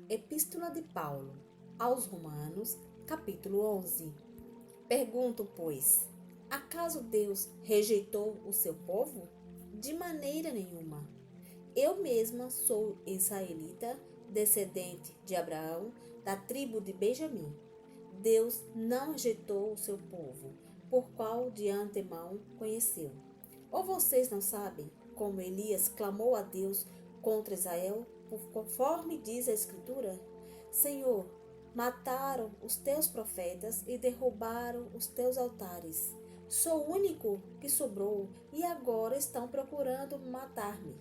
Epístola de Paulo aos Romanos, capítulo 11. Pergunto, pois, acaso Deus rejeitou o seu povo? De maneira nenhuma. Eu mesma sou israelita, descendente de Abraão, da tribo de Benjamim. Deus não rejeitou o seu povo, por qual de antemão conheceu. Ou vocês não sabem como Elias clamou a Deus contra Israel, conforme diz a Escritura? Senhor, mataram os teus profetas e derrubaram os teus altares. Sou o único que sobrou e agora estão procurando matar-me.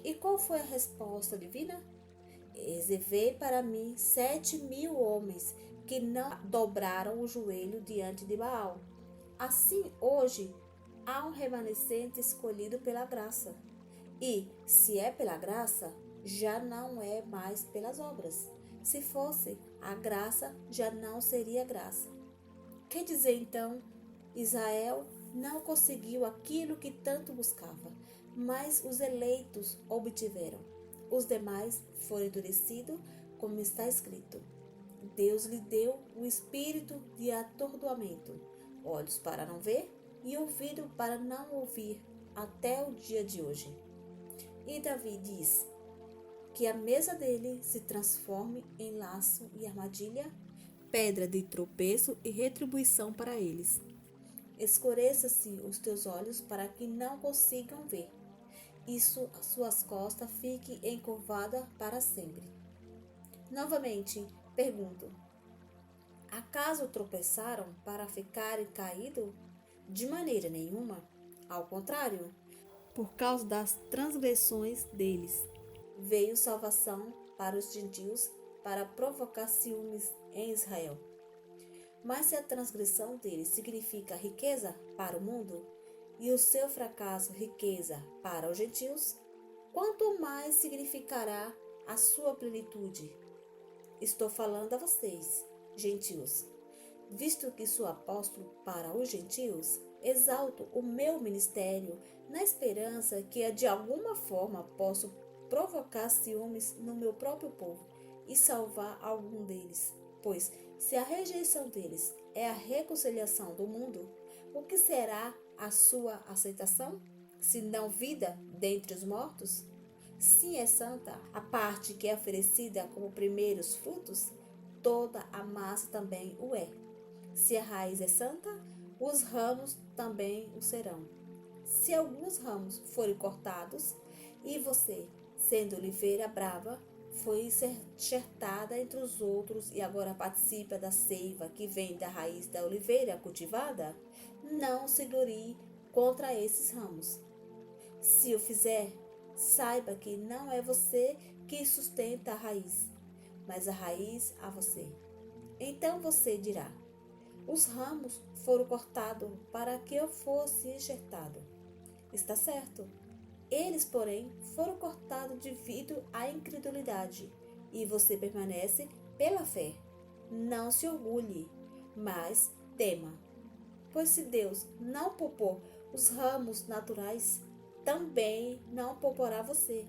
E qual foi a resposta divina? Reservei para mim 7.000 homens que não dobraram o joelho diante de Baal. Assim, hoje, há um remanescente escolhido pela graça. E, se é pela graça, já não é mais pelas obras. Se fosse, a graça já não seria graça. Quer dizer, então, Israel não conseguiu aquilo que tanto buscava, mas os eleitos obtiveram. Os demais foram endurecidos, como está escrito. Deus lhe deu o espírito de atordoamento, olhos para não ver e ouvido para não ouvir, até o dia de hoje. E Davi diz que a mesa dele se transforme em laço e armadilha, pedra de tropeço e retribuição para eles. Escureça-se os teus olhos para que não consigam ver. Isso, as suas costas fiquem encurvadas para sempre. Novamente, pergunto: acaso tropeçaram para ficarem caídos? De maneira nenhuma. Ao contrário, por causa das transgressões deles, veio salvação para os gentios para provocar ciúmes em Israel. Mas se a transgressão deles significa riqueza para o mundo, e o seu fracasso riqueza para os gentios, quanto mais significará a sua plenitude? Estou falando a vocês, gentios, visto que sou apóstolo para os gentios, exalto o meu ministério na esperança que de alguma forma posso provocar ciúmes no meu próprio povo e salvar algum deles. Pois, se a rejeição deles é a reconciliação do mundo, o que será a sua aceitação, se não vida dentre os mortos? Se é santa a parte que é oferecida como primeiros frutos, toda a massa também o é. Se a raiz é santa, os ramos também o serão. Se alguns ramos forem cortados, e você, sendo oliveira brava, foi enxertada entre os outros e agora participa da seiva que vem da raiz da oliveira cultivada, não se glorie contra esses ramos. Se o fizer, saiba que não é você que sustenta a raiz, mas a raiz a você. Então você dirá: os ramos foram cortados para que eu fosse enxertado. Está certo. Eles, porém, foram cortados devido à incredulidade, e você permanece pela fé. Não se orgulhe, mas tema. Pois se Deus não poupou os ramos naturais, também não poupará você.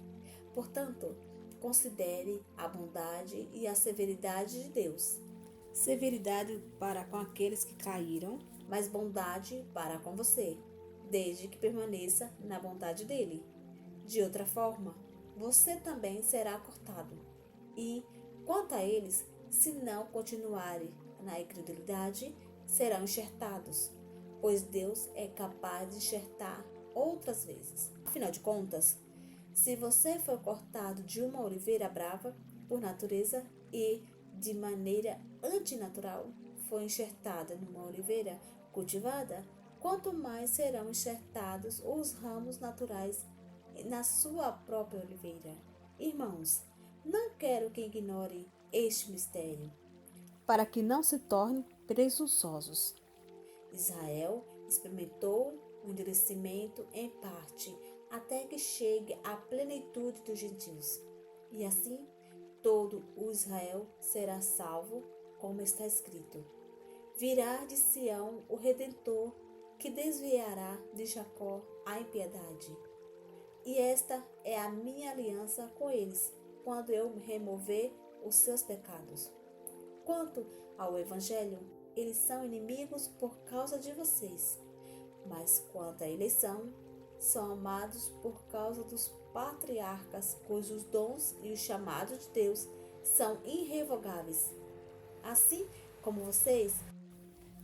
Portanto, considere a bondade e a severidade de Deus. Severidade para com aqueles que caíram, mas bondade para com você, desde que permaneça na bondade dele. De outra forma, você também será cortado. E, quanto a eles, se não continuarem na incredulidade, serão enxertados, pois Deus é capaz de enxertar outras vezes. Afinal de contas, se você foi cortado de uma oliveira brava, por natureza, e de maneira antinatural foi enxertada numa oliveira cultivada, quanto mais serão enxertados os ramos naturais na sua própria oliveira. Irmãos, não quero que ignorem este mistério, para que não se tornem presunçosos. Israel experimentou o endurecimento em parte, até que chegue à plenitude dos gentios. E assim, todo o Israel será salvo, como está escrito: virá de Sião o Redentor, que desviará de Jacó a impiedade. E esta é a minha aliança com eles, quando eu remover os seus pecados. Quanto ao Evangelho, eles são inimigos por causa de vocês. Mas quanto à eleição, são amados por causa dos patriarcas, cujos dons e o chamado de Deus são irrevogáveis. Assim como vocês,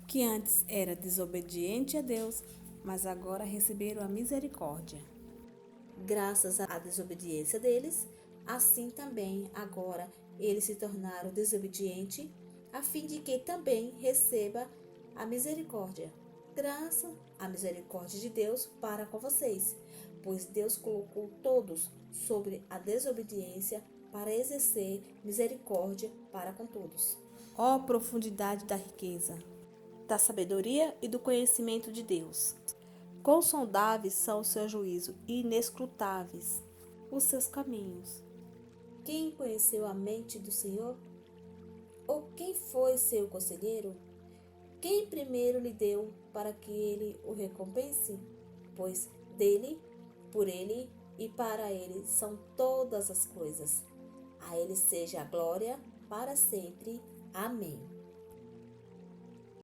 que antes era desobediente a Deus, mas agora receberam a misericórdia. Graças à desobediência deles, assim também agora eles se tornaram desobedientes, a fim de que também receba a misericórdia. Graças à misericórdia de Deus para com vocês, pois Deus colocou todos sobre a desobediência para exercer misericórdia para com todos. Ó profundidade da riqueza, da sabedoria e do conhecimento de Deus! Quão sondáveis são os seus juízos e inescrutáveis os seus caminhos! Quem conheceu a mente do Senhor? Ou quem foi seu conselheiro? Quem primeiro lhe deu para que ele o recompense? Pois dele, por ele e para ele são todas as coisas. A ele seja a glória para sempre. Amém.